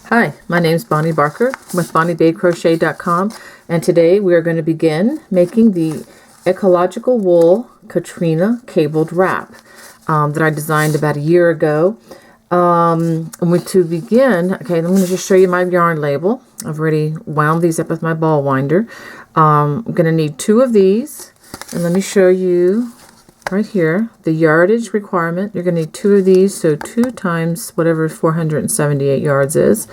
Hi, my name is Bonnie Barker with bpdc.com, and today we are going to begin making the ecological wool Catrina cabled wrap that I designed about a year ago. To begin, okay, I'm going to just show you my yarn label. I've already wound these up with my ball winder. I'm going to need 2 of these, and let me show you right here the yardage requirement. You're going to need 2 of these, so 2 times whatever 478 yards is.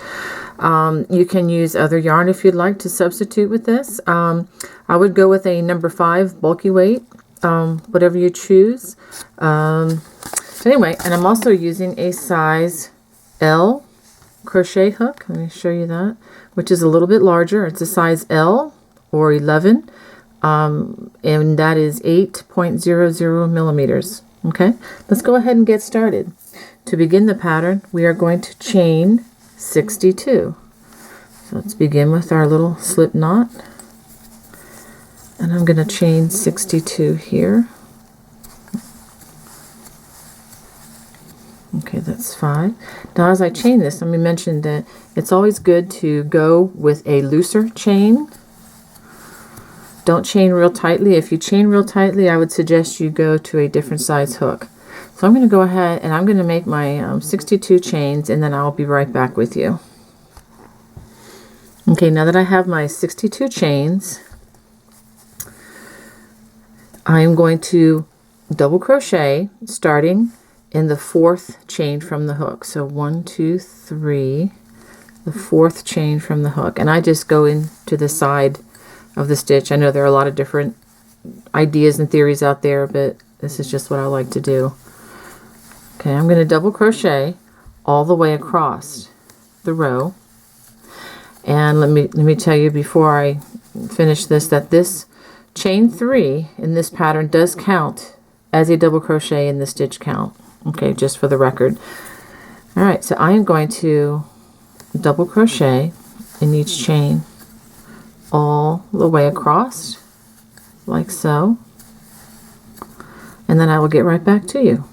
You can use other yarn if you'd like to substitute with this. I would go with a number 5 bulky weight, whatever you choose. Anyway, and I'm also using a size L crochet hook. Let me show you that, which is a little bit larger. It's a size L or 11. And that is 8.00 millimeters. Okay, let's go ahead and get started. To begin the pattern, we are going to chain 62. So let's begin with our little slip knot. And I'm going to chain 62 here. Okay, that's 5. Now as I chain this, let me mention that it's always good to go with a looser chain. Don't chain real tightly. If you chain real tightly, I would suggest you go to a different size hook. So I'm going to go ahead and I'm going to make my 62 chains, and then I'll be right back with you. Okay, now that I have my 62 chains, I am going to double crochet starting in the 4th chain from the hook. So 1, 2, 3, the 4th chain from the hook, and I just go into the side of the stitch. I know there are a lot of different ideas and theories out there, but this is just what I like to do. Okay, I'm going to double crochet all the way across the row. And let me tell you before I finish this that this chain 3 in this pattern does count as a double crochet in the stitch count. Okay, just for the record. All right, so I am going to double crochet in each chain all the way across, like so, and then I will get right back to you.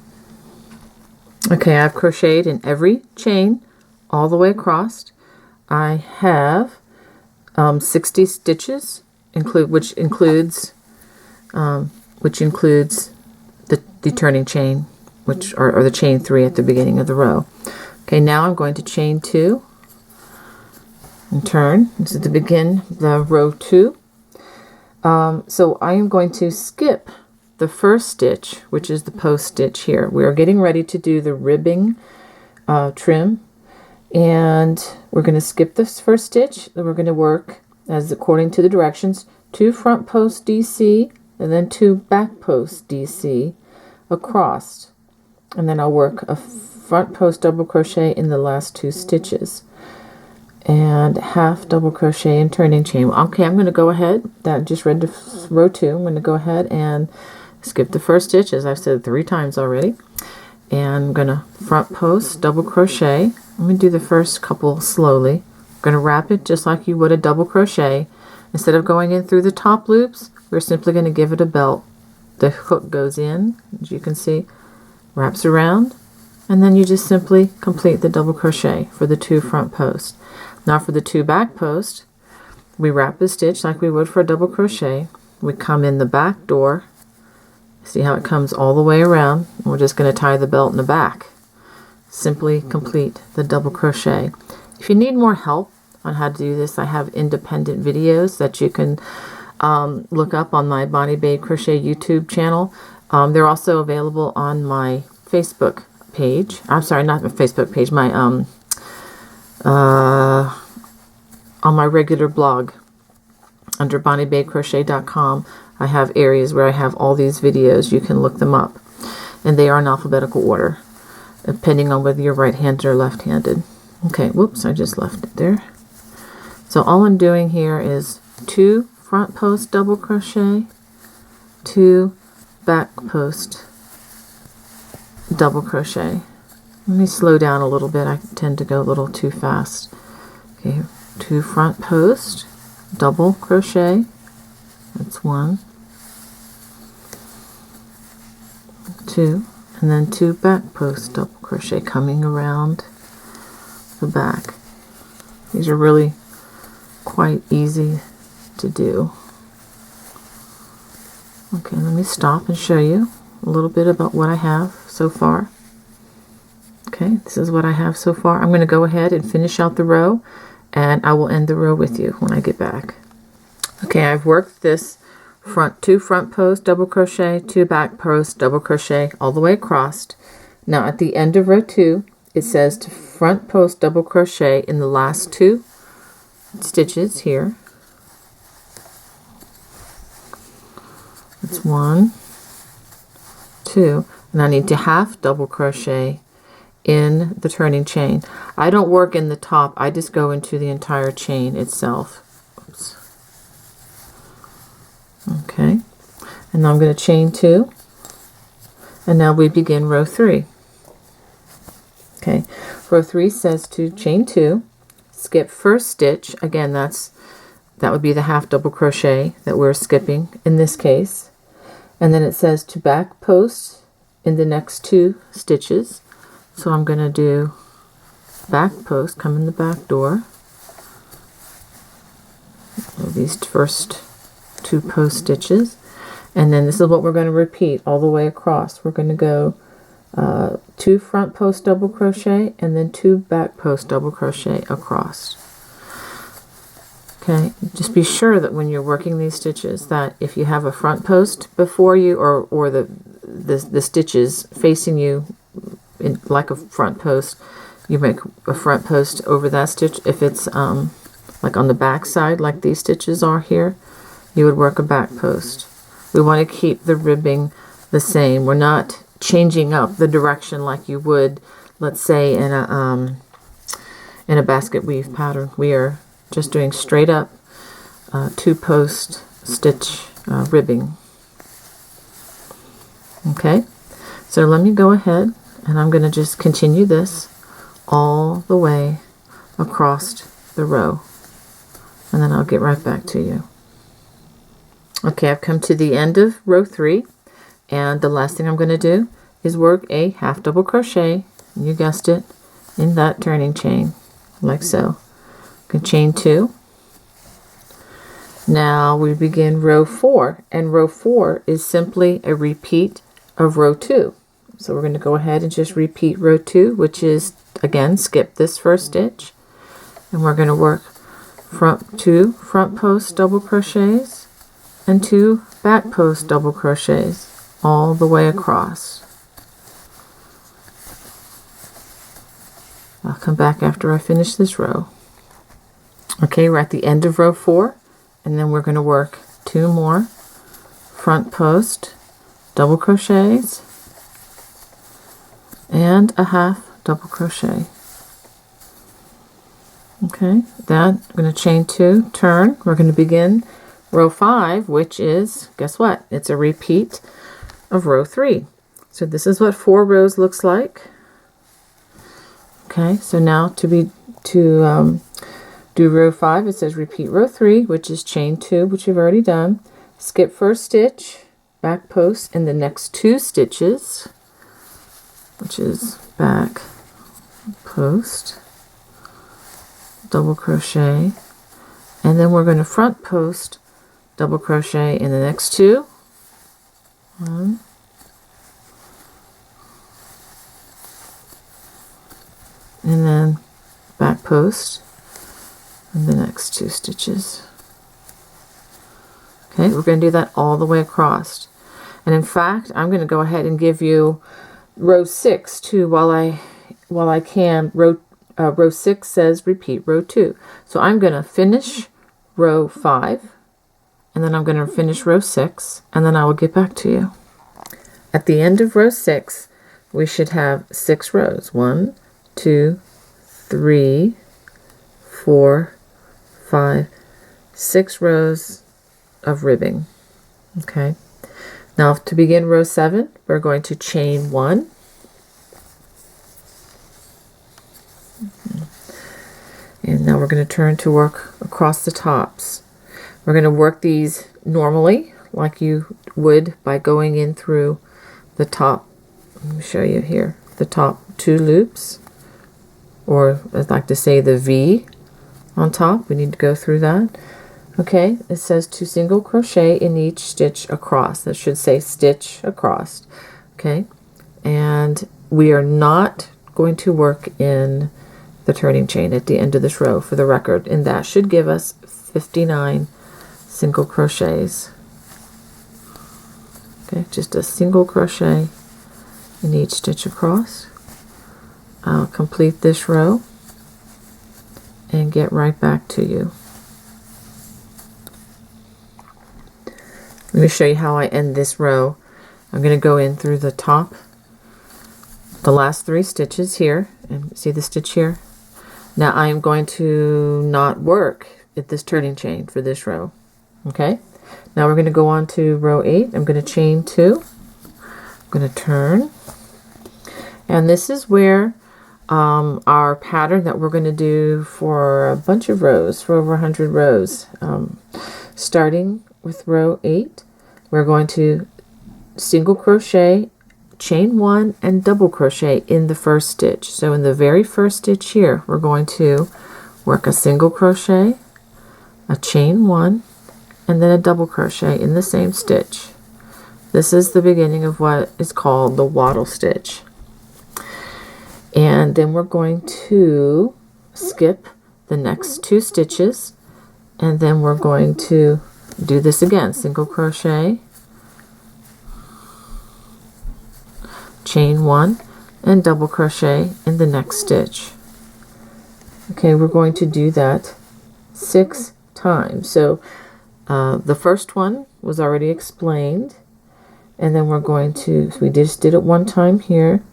Okay, I've crocheted in every chain all the way across. I have 60 stitches, which includes the turning chain, which or the chain 3 at the beginning of the row. Okay, now I'm going to chain 2 and turn. This is to begin the row 2. So I am going to skip the first stitch, which is the post stitch here. We are getting ready to do the ribbing trim, and we're going to skip this first stitch. Then we're going to work as according to the directions: 2 front post DC and then 2 back post DC across, and then I'll work a front post double crochet in the last 2 stitches and half double crochet and turning chain. Okay, I'm going to go ahead, that just read to row 2. I'm going to go ahead and skip the first stitch, as I've said 3 times already, and I'm going to front post double crochet. Let me do the first couple slowly. I'm going to wrap it just like you would a double crochet. Instead of going in through the top loops, we're simply going to give it a belt. The hook goes in, as you can see, wraps around, and then you just simply complete the double crochet for the 2 front posts. Now for the 2 back posts, we wrap the stitch like we would for a double crochet. We come in the back door. See how it comes all the way around? We're just going to tie the belt in the back. Simply complete the double crochet. If you need more help on how to do this, I have independent videos that you can look up on my Bonnie Babe Crochet YouTube channel. They're also available on my Facebook page. I'm sorry, not my Facebook page, my on my regular blog under bpdc.com. I have areas where I have all these videos. You can look them up, and they are in alphabetical order depending on whether you're right-handed or left-handed. Okay, whoops, I just left it there. So all I'm doing here is 2 front post double crochet, 2 back post double crochet. Let me slow down a little bit. I tend to go a little too fast. Okay, 2 front post double crochet. That's 1, 2, and then 2 back post double crochet coming around the back. These are really quite easy to do. Okay, let me stop and show you a little bit about what I have so far. Okay, this is what I have so far. I'm going to go ahead and finish out the row, and I will end the row with you when I get back. Okay, I've worked this two front post double crochet, 2 back post double crochet all the way across. Now at the end of row 2, it says to front post double crochet in the last 2 stitches here. It's 1, 2, and I need to half double crochet in the turning chain. I don't work in the top, I just go into the entire chain itself. Oops. Okay, and now I'm going to chain 2, and now we begin row 3. Okay, row 3 says to chain 2, skip first stitch. Again, that would be the half double crochet that we're skipping in this case. And then it says to back post in the next 2 stitches. So I'm going to do back post, come in the back door. These first 2 post stitches. And then this is what we're going to repeat all the way across. We're going to go 2 front post double crochet and then 2 back post double crochet across. Okay, just be sure that when you're working these stitches that if you have a front post before you or the stitches facing you like a front post, you make a front post over that stitch. If it's like on the back side like these stitches are here, you would work a back post. We want to keep the ribbing the same. We're not changing up the direction like you would, let's say, in a basket weave pattern. We are just doing straight up 2 post stitch ribbing. Okay, so let me go ahead and I'm going to just continue this all the way across the row, and then I'll get right back to you. Okay, I've come to the end of row 3, and the last thing I'm going to do is work a half double crochet, you guessed it, in that turning chain like so. Chain 2. Now we begin row 4, and row 4 is simply a repeat of row 2. So we're going to go ahead and just repeat row 2, which is, again, skip this first stitch, and we're going to work 2 front post double crochets and 2 back post double crochets all the way across. I'll come back after I finish this row. Okay, we're at the end of row 4, and then we're going to work 2 more front post double crochets and a half double crochet. Okay, then I'm going to chain 2, turn. We're going to begin row 5, which is, guess what? It's a repeat of row 3. So this is what 4 rows looks like. Okay, so now to do row 5, it says repeat row 3, which is chain 2, which we've already done. Skip first stitch, back post in the next 2 stitches, which is back post, double crochet, and then we're going to front post, double crochet in the next 2. 1, and then back post in the next 2 stitches. Okay, we're going to do that all the way across. And in fact, I'm going to go ahead and give you row 6 too while I can. Row 6 says repeat row 2. So I'm going to finish row 5, and then I'm going to finish row 6, and then I will get back to you. At the end of row 6, we should have 6 rows. 1, 2, 3, 4, 5, 6 rows of ribbing. Okay, now to begin row 7, we're going to chain 1, and now we're going to turn to work across the tops. We're going to work these normally like you would by going in through the top. Let me show you here, the top 2 loops, or I'd like to say the V on top. We need to go through that. Okay, it says to single crochet in each stitch across. That should say stitch across. Okay, and we are not going to work in the turning chain at the end of this row, for the record, and that should give us 59 single crochets. Okay, just a single crochet in each stitch across. I'll complete this row and get right back to you. Let me show you how I end this row. I'm going to go in through the top, the last 3 stitches here, and see the stitch here? Now I am going to not work at this turning chain for this row. Okay? Now we're going to go on to row 8. I'm going to chain 2. I'm going to turn. And this is where our pattern that we're going to do for a bunch of rows, for over 100 rows. Starting with row 8, we're going to single crochet, chain 1, and double crochet in the first stitch. So in the very first stitch here, we're going to work a single crochet, a chain 1, and then a double crochet in the same stitch. This is the beginning of what is called the wattle stitch. And then we're going to skip the next 2 stitches, and then we're going to do this again, single crochet, chain 1, and double crochet in the next stitch. Okay, we're going to do that 6 times. So the first one was already explained, and then we're going to, so we just did it 1 time here.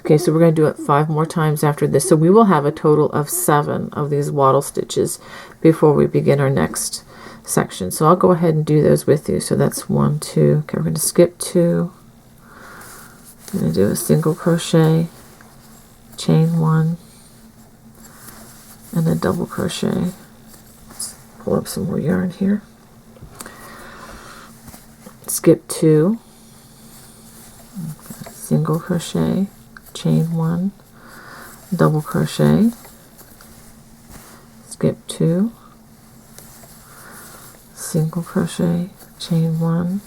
Okay, so we're going to do it 5 more times after this. So we will have a total of 7 of these wattle stitches before we begin our next section. So I'll go ahead and do those with you. So that's 1, 2. Okay, we're going to skip 2. I'm going to do a single crochet, chain 1, and a double crochet. Let's pull up some more yarn here. Skip 2, single crochet, chain 1, double crochet, skip 2, single crochet, chain 1,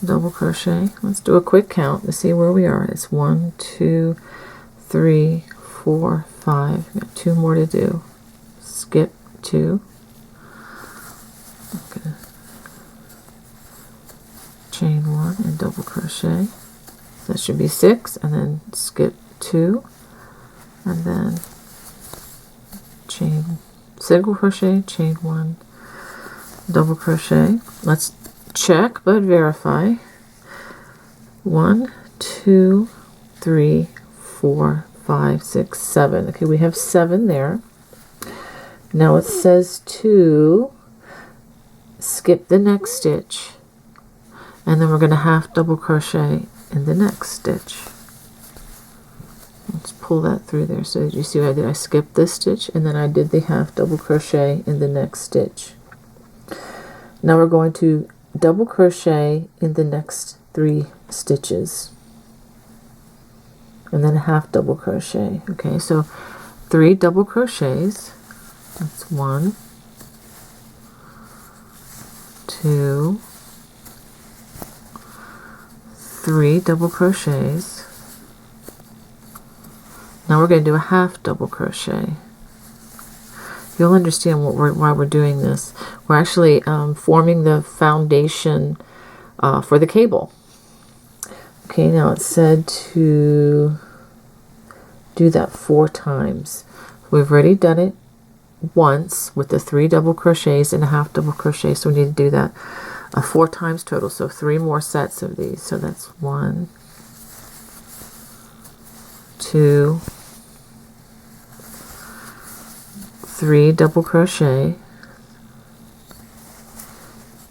double crochet. Let's do a quick count to see where we are. It's 1, 2, 3, 4, 5. We've got 2 more to do. Skip 2. Okay. Chain 1 and double crochet. That should be 6, and then skip 2, and then chain, single crochet, chain 1, double crochet. Let's check but verify. 1, 2, 3, 4, 5, 6, 7. Okay, we have 7 there. Now it says to skip the next stitch, and then we're going to half double crochet in the next stitch. Let's pull that through there. So did you see what I did? I skipped this stitch, and then I did the half double crochet in the next stitch. Now we're going to double crochet in the next 3 stitches, and then a half double crochet. Okay, so 3 double crochets. That's 1, 2, 3 double crochets. Now we're going to do a half double crochet. You'll understand why we're doing this. We're actually forming the foundation for the cable. Okay, now it said to do that 4 times. We've already done it once with the 3 double crochets and a half double crochet, so we need to do that 4 times total, so 3 more sets of these. So that's 1, 2, 3 double crochet,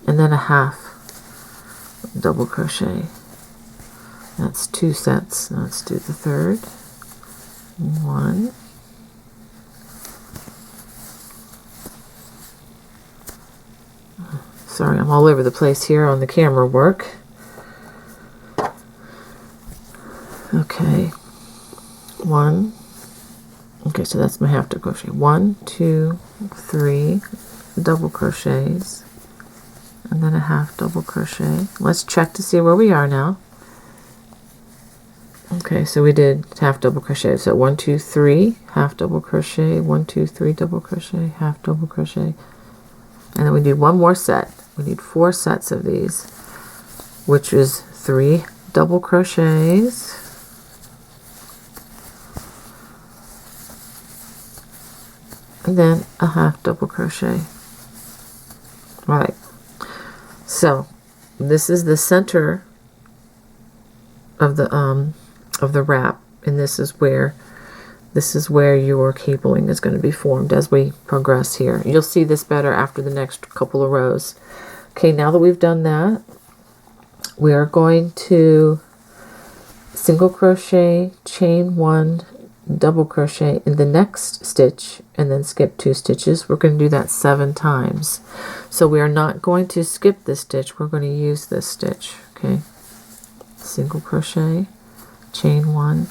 and then a half double crochet. That's 2 sets. Now let's do the third. 1, sorry, I'm all over the place here on the camera work. Okay, 1. Okay, so that's my half double crochet. 1, 2, 3 double crochets, and then a half double crochet. Let's check to see where we are now. Okay, so we did half double crochet. So 1, 2, 3 half double crochet, 1, 2, 3 double crochet, half double crochet, and then we need one more set. We need 4 sets of these, which is 3 double crochets, and then a half double crochet. All right, so this is the center of the wrap, and this is where your cabling is going to be formed as we progress here. You'll see this better after the next couple of rows. Okay, now that we've done that, we are going to single crochet, chain 1, double crochet in the next stitch, and then skip 2 stitches. We're going to do that 7 times. So we are not going to skip this stitch, we're going to use this stitch. Okay, single crochet, chain 1,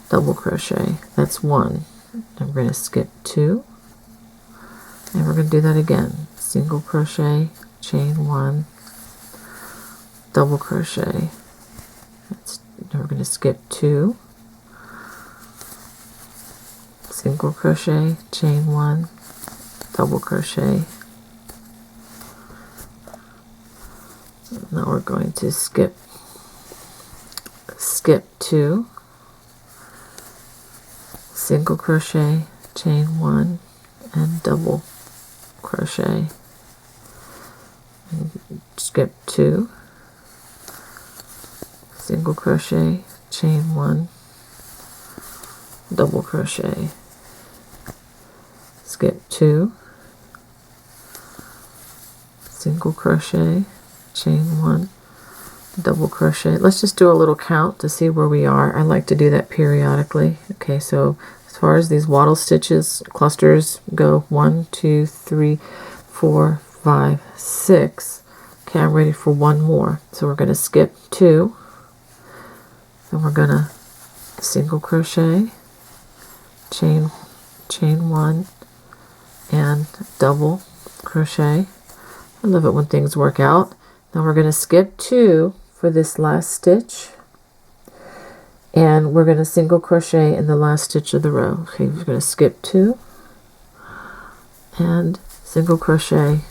double crochet. That's 1. And we're going to skip 2, and we're going to do that again. Single crochet, chain 1, double crochet. We're going to skip 2, single crochet, chain 1, double crochet. Now we're going to skip 2, single crochet, chain 1, and double crochet. And skip 2, single crochet, chain 1, double crochet. Skip 2, single crochet, chain 1, double crochet. Let's just do a little count to see where we are. I like to do that periodically. Okay, so as far as these wattle stitches clusters go, 1, 2, 3, 4, 5, 6. Okay, I'm ready for one more. So we're going to skip 2, then we're going to single crochet, chain 1, and double crochet. I love it when things work out. Now we're going to skip 2 for this last stitch, and we're going to single crochet in the last stitch of the row. Okay, we're going to skip 2 and single crochet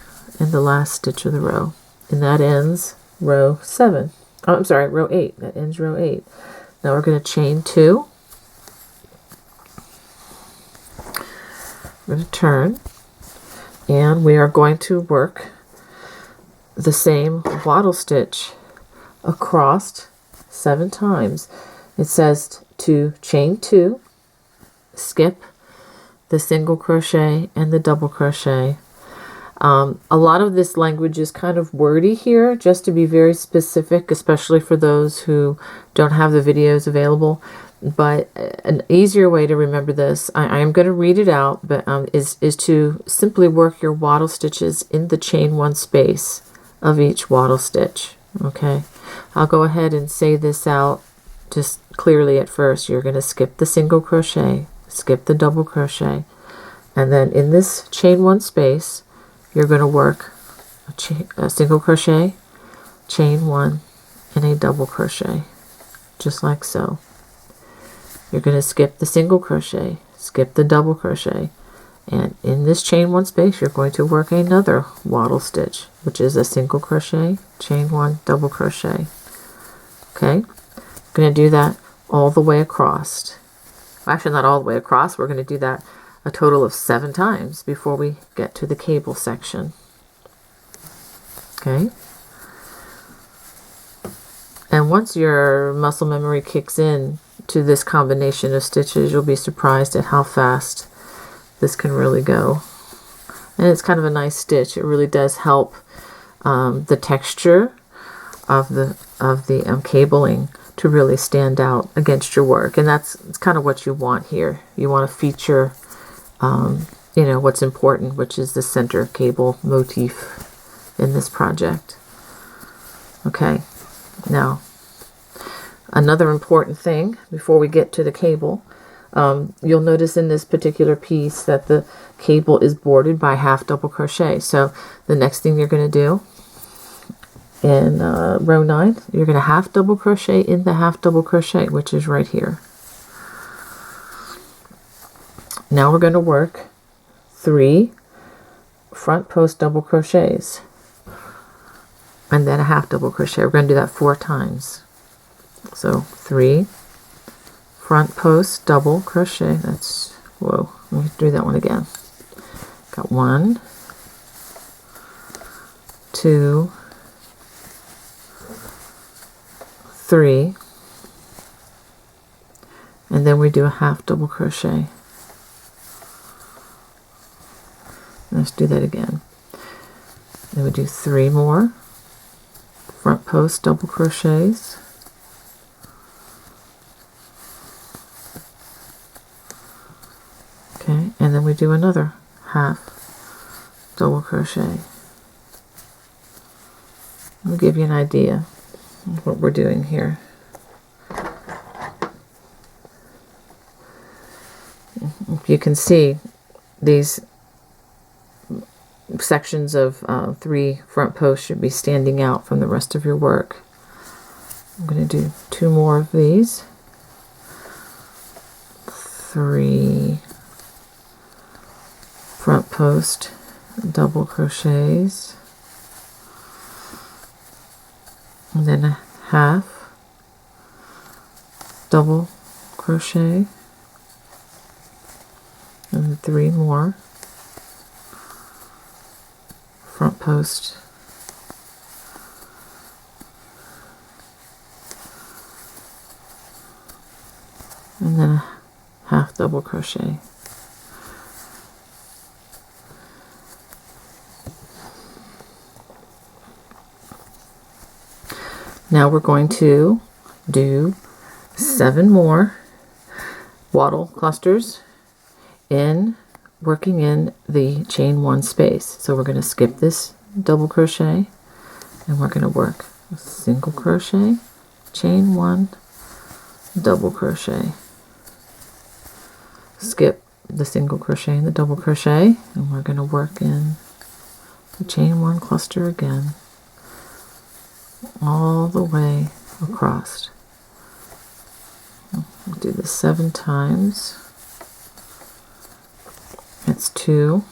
in the last stitch of the row, and that ends row 7. Oh, I'm sorry, row 8. That ends row 8. Now we're going to chain 2. We're going to turn, and we are going to work the same wattle stitch across 7 times. It says to chain 2, skip the single crochet and the double crochet. A lot of this language is kind of wordy here, just to be very specific, especially for those who don't have the videos available. But an easier way to remember this, I am going to read it out, but is to simply work your wattle stitches in the chain 1 space of each wattle stitch. Okay, I'll go ahead and say this out just clearly at first. You're going to skip the single crochet, skip the double crochet, and then in this chain 1 space you're going to work a single crochet, chain 1, and a double crochet, just like so. You're going to skip the single crochet, skip the double crochet, and in this chain 1 space you're going to work another wattle stitch, which is a single crochet, chain 1, double crochet. Okay, we're going to do that all the way across. Actually, not all the way across. We're going to do that a total of 7 times before we get to the cable section. Okay, and once your muscle memory kicks in to this combination of stitches, you'll be surprised at how fast this can really go. And it's kind of a nice stitch. It really does help the texture of the cabling to really stand out against your work, and it's kind of what you want here. You want to feature you know, what's important, which is the center cable motif in this project. Okay, now another important thing before we get to the cable, You'll notice in this particular piece that the cable is bordered by half double crochet. So the next thing you're going to do in row 9, you're going to half double crochet in the half double crochet, which is right here. Now we're going to work 3 front post double crochets and then a half double crochet. We're going to do that 4 times. So 3 front post double crochet. That's, whoa, let me do that one again. Got 1, 2, 3, and then we do a half double crochet. Let's do that again. Then we do 3 more front post double crochets. Okay, and then we do another half double crochet. Let me give you an idea of what we're doing here. If you can see, these sections of 3 front posts should be standing out from the rest of your work. I'm going to do 2 more of these. 3 front post double crochets, and then a half double crochet, and 3 more front post and then a half double crochet. Now we're going to do 7 more wattle clusters in working in the chain 1 space. So we're going to skip this double crochet and we're going to work a single crochet, chain 1, double crochet, skip the single crochet and the double crochet, and we're going to work in the chain 1 cluster again all the way across. We'll do this 7 times. That's 2,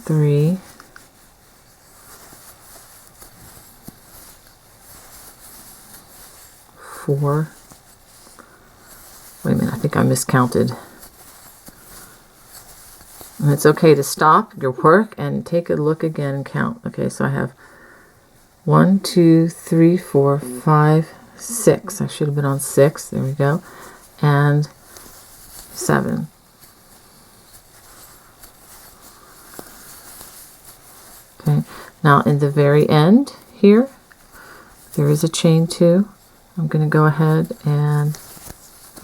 3, 4. Wait a minute, I think I miscounted. And it's okay to stop your work and take a look again and count. Okay, so I have 1, 2, 3, 4, 5, 6. I should have been on 6. There we go. And 7. Okay. Now in the very end here, there is a chain 2. I'm going to go ahead and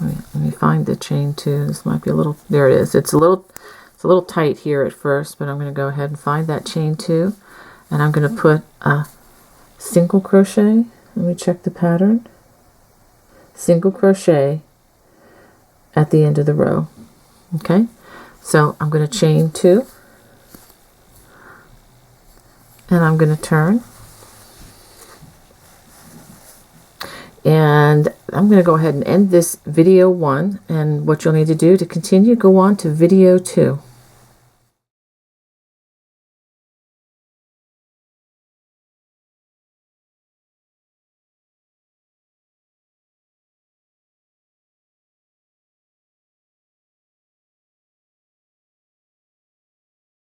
let me find the chain 2. This might be a little. There it is. It's a little tight here at first, but I'm going to go ahead and find that chain 2, and I'm going to put a single crochet. Let me check the pattern. Single crochet at the end of the row. Okay, so I'm going to chain 2 and I'm going to turn, and I'm going to go ahead and end this video 1, and what you'll need to do to continue, go on to video 2.